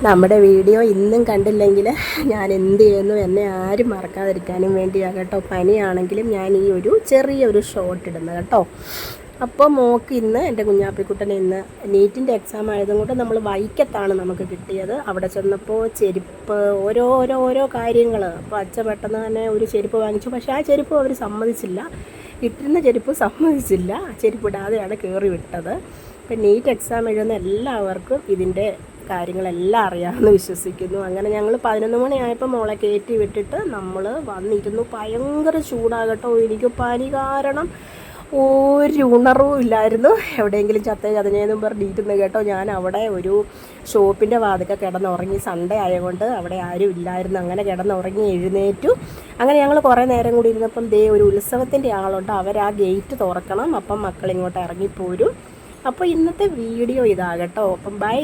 നമ്മുടെ വീഡിയോ ഇന്നും കണ്ടില്ലെങ്കിൽ ഞാൻ എന്ത് ചെയ്യുന്നു എന്നെ ആരും മറക്കാതിരിക്കാനും വേണ്ടിയാണ് കേട്ടോ. പനിയാണെങ്കിലും ഞാൻ ഈ ഒരു ചെറിയൊരു ഷോട്ട് ഇടുന്നത് കേട്ടോ. അപ്പോൾ മോക്ക് ഇന്ന് എൻ്റെ കുഞ്ഞാപ്പിക്കുട്ടനെ ഇന്ന് നീറ്റിൻ്റെ എക്സാം ആയതുകൊണ്ട് നമ്മൾ വൈക്കത്താണ് നമുക്ക് കിട്ടിയത്. അവിടെ ചെന്നപ്പോൾ ചെരുപ്പ് ഓരോ കാര്യങ്ങൾ. അപ്പോൾ അച്ഛൻ പെട്ടെന്ന് തന്നെ ഒരു ചെരുപ്പ് വാങ്ങിച്ചു. പക്ഷേ ആ ചെരുപ്പ് അവർ സമ്മതിച്ചില്ല, ഇട്ടിരുന്ന ചെരുപ്പ് സമ്മതിച്ചില്ല. ചെരുപ്പ് ഇടാതെയാണ് കയറി വിട്ടത്. ഇപ്പം നീറ്റ് എക്സാം എഴുതുന്ന എല്ലാവർക്കും ഇതിൻ്റെ കാര്യങ്ങളെല്ലാം അറിയാമെന്ന് വിശ്വസിക്കുന്നു. അങ്ങനെ ഞങ്ങൾ 11 മണിയായപ്പോൾ മോളെ കയറ്റി വിട്ടിട്ട് നമ്മൾ വന്നിരുന്നു. ഭയങ്കര ചൂടാകട്ടോ. എനിക്ക് പനി കാരണം ഒരു ഉണർവും ഇല്ലായിരുന്നു. എവിടെയെങ്കിലും ചതഞ്ഞേന്നും പറഞ്ഞിരുന്നു കേട്ടോ. ഞാൻ അവിടെ ഒരു ഷോപ്പിൻ്റെ വാതിക്കെ കിടന്നുറങ്ങി. സൺഡേ ആയതുകൊണ്ട് അവിടെ ആരും ഇല്ലായിരുന്നു. അങ്ങനെ കിടന്നുറങ്ങി എഴുന്നേറ്റു. അങ്ങനെ ഞങ്ങൾ കുറേ നേരം കൂടി ഇരുന്നപ്പം ഒരു ഉത്സവത്തിൻ്റെ ആളുണ്ട്. അവർ ആ ഗേറ്റ് തുറക്കണം. അപ്പം മക്കളിങ്ങോട്ട് ഇറങ്ങിപ്പോരും. അപ്പോൾ ഇന്നത്തെ വീഡിയോ ഇതാകട്ടോ. അപ്പം ബൈ.